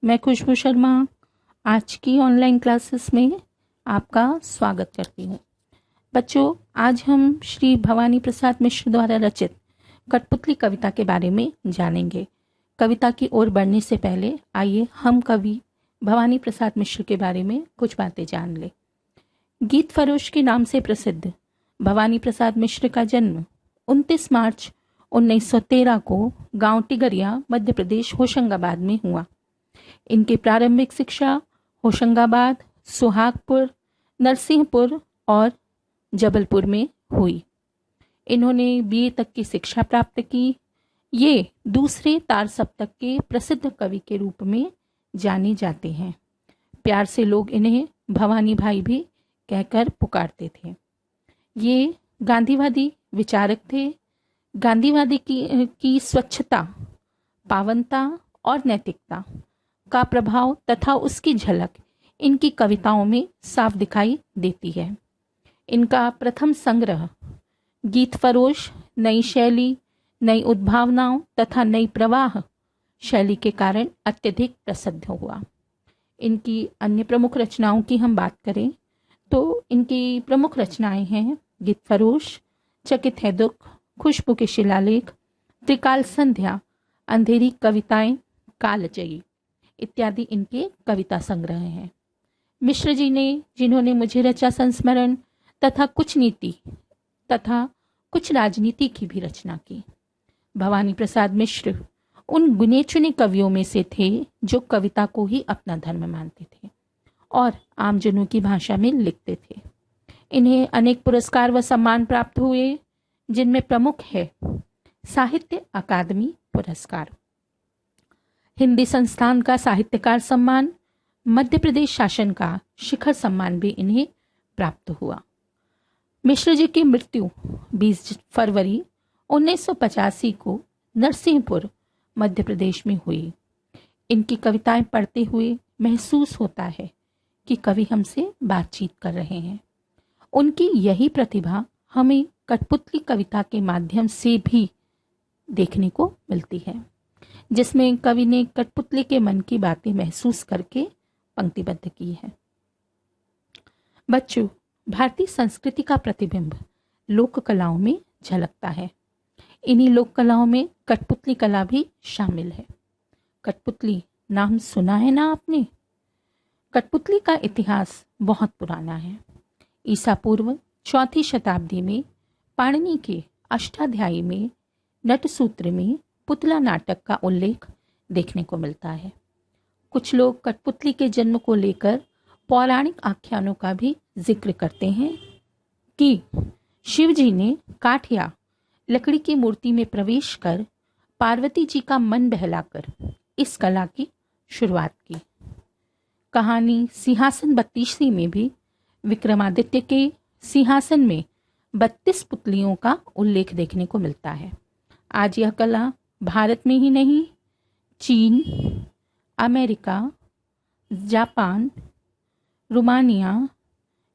मैं खुशबू शर्मा आज की ऑनलाइन क्लासेस में आपका स्वागत करती हूँ। बच्चों, आज हम श्री भवानी प्रसाद मिश्र द्वारा रचित कठपुतली कविता के बारे में जानेंगे। कविता की ओर बढ़ने से पहले आइए हम कवि भवानी प्रसाद मिश्र के बारे में कुछ बातें जान लें। गीत फरोश के नाम से प्रसिद्ध भवानी प्रसाद मिश्र का जन्म 29 मार्च 1913 को गांव टिगरिया, मध्य प्रदेश, होशंगाबाद में हुआ। इनकी प्रारंभिक शिक्षा होशंगाबाद, सुहागपुर, नरसिंहपुर और जबलपुर में हुई। इन्होंने बीए तक की शिक्षा प्राप्त की। ये दूसरे तार सप्तक के प्रसिद्ध कवि के रूप में जाने जाते हैं। प्यार से लोग इन्हें भवानी भाई भी कहकर पुकारते थे। ये गांधीवादी विचारक थे। गांधीवादी की स्वच्छता, पावनता और नैतिकता का प्रभाव तथा उसकी झलक इनकी कविताओं में साफ दिखाई देती है। इनका प्रथम संग्रह गीत फरोश नई शैली, नई उद्भावनाओं तथा नई प्रवाह शैली के कारण अत्यधिक प्रसिद्ध हुआ। इनकी अन्य प्रमुख रचनाओं की हम बात करें तो इनकी प्रमुख रचनाएं हैं गीत फरोश, चकित है दुख, खुशबू के शिलालेख, त्रिकाल संध्या, अंधेरी कविताएं, कालजयी इत्यादि इनके कविता संग्रह हैं। मिश्र जी ने, जिन्होंने मुझे रचा संस्मरण तथा कुछ नीति तथा कुछ राजनीति की भी रचना की। भवानी प्रसाद मिश्र उन गुने चुने कवियों में से थे जो कविता को ही अपना धर्म मानते थे और आमजनों की भाषा में लिखते थे। इन्हें अनेक पुरस्कार व सम्मान प्राप्त हुए, जिनमें प्रमुख है साहित्य अकादमी पुरस्कार, हिंदी संस्थान का साहित्यकार सम्मान, मध्य प्रदेश शासन का शिखर सम्मान भी इन्हें प्राप्त हुआ। मिश्र जी की मृत्यु 20 फरवरी 1985 को नरसिंहपुर, मध्य प्रदेश में हुई। इनकी कविताएं पढ़ते हुए महसूस होता है कि कवि हमसे बातचीत कर रहे हैं। उनकी यही प्रतिभा हमें कठपुतली कविता के माध्यम से भी देखने को मिलती है, जिसमें कवि ने कठपुतली के मन की बातें महसूस करके पंक्तिबद्ध की है। बच्चों, भारतीय संस्कृति का प्रतिबिंब लोक कलाओं में झलकता है। इन्हीं लोक कलाओं में कठपुतली कला भी शामिल है। कठपुतली नाम सुना है ना आपने? कठपुतली का इतिहास बहुत पुराना है। ईसा पूर्व 4वीं शताब्दी में पाणिनि के अष्टाध्यायी में नटसूत्र में पुतला नाटक का उल्लेख देखने को मिलता है। कुछ लोग कठपुतली के जन्म को लेकर पौराणिक आख्यानों का भी जिक्र करते हैं कि शिव जी ने काठ या लकड़ी की मूर्ति में प्रवेश कर पार्वती जी का मन बहलाकर इस कला की शुरुआत की। कहानी सिंहासन 32 में भी विक्रमादित्य के सिंहासन में 32 पुतलियों का उल्लेख देखने को मिलता है। आज यह कला भारत में ही नहीं, चीन, अमेरिका, जापान, रोमानिया,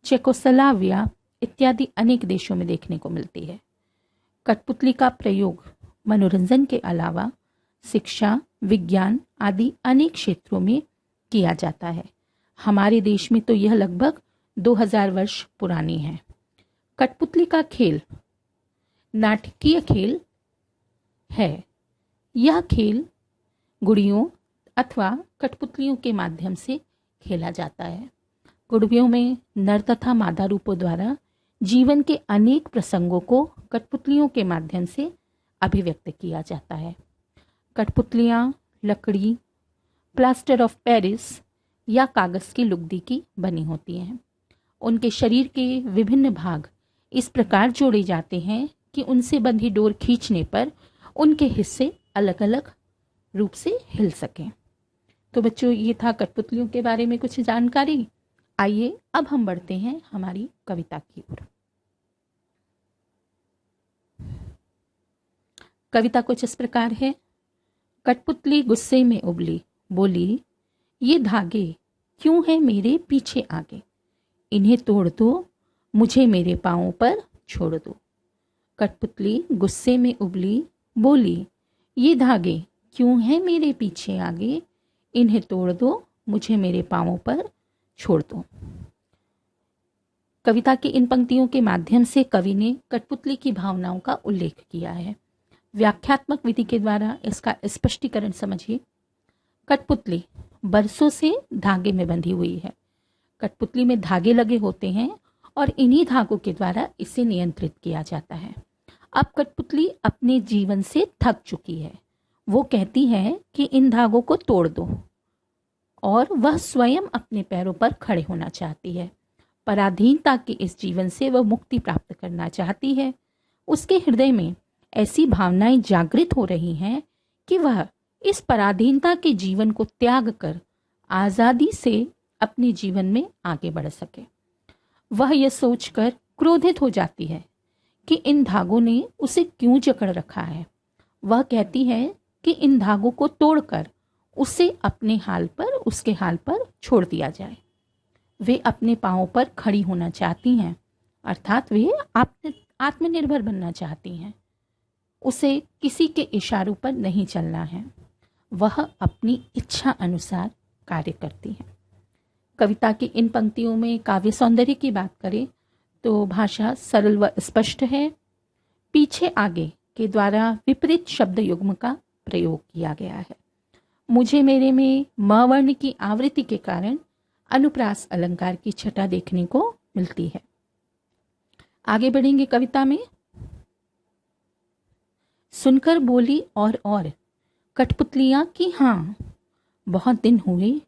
चेकोस्लोवाकिया इत्यादि अनेक देशों में देखने को मिलती है। कठपुतली का प्रयोग मनोरंजन के अलावा शिक्षा, विज्ञान आदि अनेक क्षेत्रों में किया जाता है। हमारे देश में तो यह लगभग 2000 वर्ष पुरानी है। कठपुतली का खेल नाटकीय खेल है। यह खेल गुड़ियों अथवा कठपुतलियों के माध्यम से खेला जाता है। गुड़ियों में नर तथा मादा रूपों द्वारा जीवन के अनेक प्रसंगों को कठपुतलियों के माध्यम से अभिव्यक्त किया जाता है। कठपुतलियाँ लकड़ी, प्लास्टर ऑफ पेरिस या कागज की लुगदी की बनी होती हैं। उनके शरीर के विभिन्न भाग इस प्रकार जोड़े जाते हैं कि उनसे बंधी डोर खींचने पर उनके हिस्से अलग अलग रूप से हिल सकें। तो बच्चों, ये था कठपुतलियों के बारे में कुछ जानकारी। आइए अब हम बढ़ते हैं हमारी कविता की ओर। कविता कुछ इस प्रकार है। कठपुतली गुस्से में उबली, बोली, ये धागे क्यों है मेरे पीछे आगे, इन्हें तोड़ दो, मुझे मेरे पाँवों पर छोड़ दो। कठपुतली गुस्से में उबली, बोली, ये धागे क्यों हैं मेरे पीछे आगे, इन्हें तोड़ दो, मुझे मेरे पांवों पर छोड़ दो। कविता की इन पंक्तियों के माध्यम से कवि ने कठपुतली की भावनाओं का उल्लेख किया है। व्याख्यात्मक विधि के द्वारा इसका स्पष्टीकरण समझिए। कठपुतली बरसों से धागे में बंधी हुई है। कठपुतली में धागे लगे होते हैं और इन्हीं धागों के द्वारा इसे नियंत्रित किया जाता है। अब कठपुतली अपने जीवन से थक चुकी है। वो कहती है कि इन धागों को तोड़ दो और वह स्वयं अपने पैरों पर खड़े होना चाहती है। पराधीनता के इस जीवन से वह मुक्ति प्राप्त करना चाहती है। उसके हृदय में ऐसी भावनाएं जागृत हो रही हैं कि वह इस पराधीनता के जीवन को त्याग कर आजादी से अपने जीवन में आगे बढ़ सके। वह यह सोचकर क्रोधित हो जाती है कि इन धागों ने उसे क्यों जकड़ रखा है। वह कहती है कि इन धागों को तोड़कर उसे अपने हाल पर, उसके हाल पर छोड़ दिया जाए। वे अपने पांवों पर खड़ी होना चाहती हैं, अर्थात वे आत्मनिर्भर बनना चाहती हैं। उसे किसी के इशारों पर नहीं चलना है। वह अपनी इच्छा अनुसार कार्य करती हैं। कविता की इन पंक्तियों में काव्य सौंदर्य की बात करें तो भाषा सरल व स्पष्ट है। पीछे आगे के द्वारा विपरीत शब्द युग्म का प्रयोग किया गया है। मुझे मेरे में म वर्ण की आवृत्ति के कारण अनुप्रास अलंकार की छटा देखने को मिलती है। आगे बढ़ेंगे कविता में। सुनकर बोली और कठपुतलियां कि हाँ, बहुत दिन हुए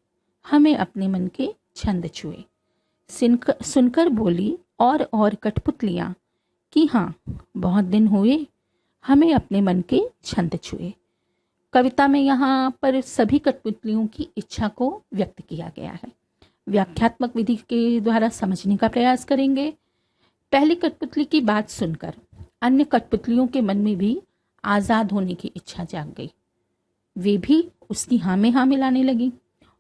हमें अपने मन के छंद छुए। सुनकर बोली और कठपुतलियां कि हाँ, बहुत दिन हुए हमें अपने मन के छंद छुए। कविता में यहाँ पर सभी कठपुतलियों की इच्छा को व्यक्त किया गया है। व्याख्यात्मक विधि के द्वारा समझने का प्रयास करेंगे। पहली कठपुतली की बात सुनकर अन्य कठपुतलियों के मन में भी आजाद होने की इच्छा जाग गई। वे भी उसकी हाँ में हाँ मिलाने लगी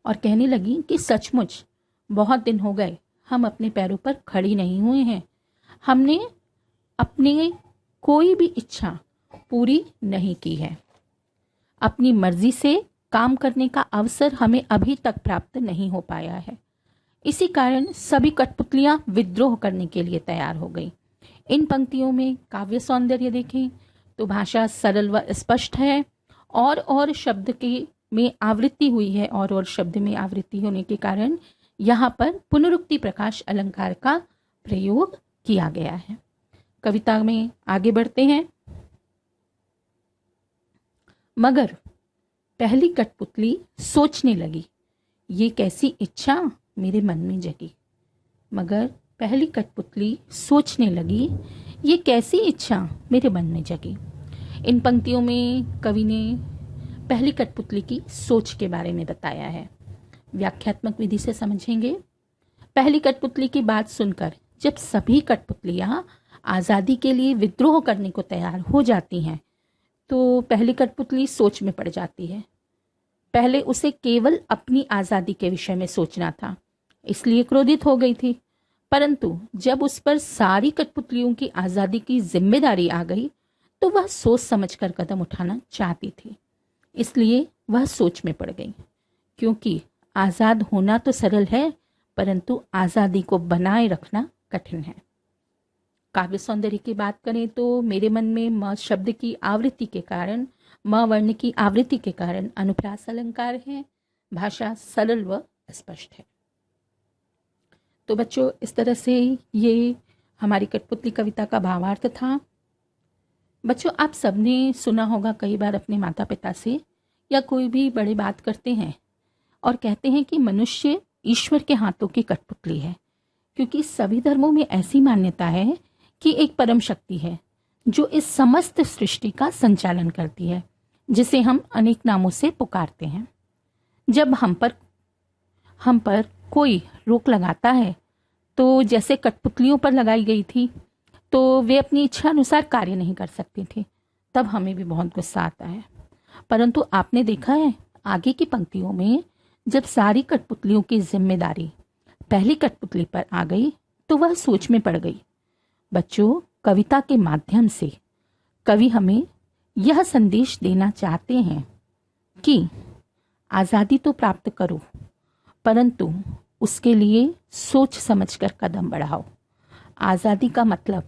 और कहने लगी कि सचमुच बहुत दिन हो गए हम अपने पैरों पर खड़ी नहीं हुए हैं। हमने अपनी कोई भी इच्छा पूरी नहीं की है। अपनी मर्जी से काम करने का अवसर हमें अभी तक प्राप्त नहीं हो पाया है। इसी कारण सभी कठपुतलियां विद्रोह करने के लिए तैयार हो गई। इन पंक्तियों में काव्य सौंदर्य देखें तो भाषा सरल व स्पष्ट है। और शब्द के में आवृत्ति हुई है। और शब्द में आवृत्ति होने के कारण यहाँ पर पुनरुक्ति प्रकाश अलंकार का प्रयोग किया गया है। कविता में आगे बढ़ते हैं। मगर पहली कठपुतली सोचने लगी, ये कैसी इच्छा मेरे मन में जगी। मगर पहली कठपुतली सोचने लगी, ये कैसी इच्छा मेरे मन में जगी। इन पंक्तियों में कवि ने पहली कठपुतली की सोच के बारे में बताया है। व्याख्यात्मक विधि से समझेंगे। पहली कठपुतली की बात सुनकर जब सभी कठपुतलियां आज़ादी के लिए विद्रोह करने को तैयार हो जाती हैं तो पहली कठपुतली सोच में पड़ जाती है। पहले उसे केवल अपनी आज़ादी के विषय में सोचना था, इसलिए क्रोधित हो गई थी। परंतु जब उस पर सारी कठपुतलियों की आज़ादी की जिम्मेदारी आ गई तो वह सोच समझकर कदम उठाना चाहती थी, इसलिए वह सोच में पड़ गई। क्योंकि आज़ाद होना तो सरल है, परंतु आज़ादी को बनाए रखना कठिन है। काव्य सौंदर्य की बात करें तो मेरे मन में म शब्द की आवृत्ति के कारण, म वर्ण की आवृत्ति के कारण अनुप्रास अलंकार है। भाषा सरल व स्पष्ट है। तो बच्चों, इस तरह से ये हमारी कठपुतली कविता का भावार्थ था। बच्चों, आप सबने सुना होगा कई बार अपने माता पिता से या कोई भी बड़े बात करते हैं और कहते हैं कि मनुष्य ईश्वर के हाथों की कठपुतली है, क्योंकि सभी धर्मों में ऐसी मान्यता है कि एक परम शक्ति है जो इस समस्त सृष्टि का संचालन करती है, जिसे हम अनेक नामों से पुकारते हैं। जब हम पर कोई रोक लगाता है तो जैसे कठपुतलियों पर लगाई गई थी तो वे अपनी इच्छा अनुसार कार्य नहीं कर सकती थी, तब हमें भी बहुत गुस्सा आता है। परंतु आपने देखा है आगे की पंक्तियों में जब सारी कठपुतलियों की जिम्मेदारी पहली कठपुतली पर आ गई तो वह सोच में पड़ गई। बच्चों, कविता के माध्यम से कवि हमें यह संदेश देना चाहते हैं कि आज़ादी तो प्राप्त करो, परंतु उसके लिए सोच समझकर कदम बढ़ाओ। आज़ादी का मतलब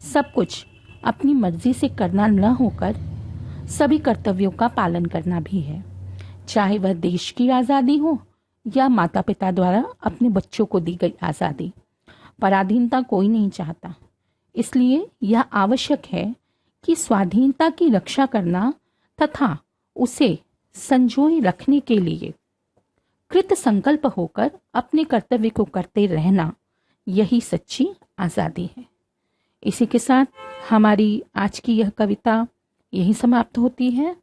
सब कुछ अपनी मर्जी से करना न होकर सभी कर्तव्यों का पालन करना भी है, चाहे वह देश की आज़ादी हो या माता पिता द्वारा अपने बच्चों को दी गई आज़ादी। पराधीनता कोई नहीं चाहता, इसलिए यह आवश्यक है कि स्वाधीनता की रक्षा करना तथा उसे संजोए रखने के लिए कृत संकल्प होकर अपने कर्तव्य को करते रहना, यही सच्ची आज़ादी है। इसी के साथ हमारी आज की यह कविता यहीं समाप्त होती है।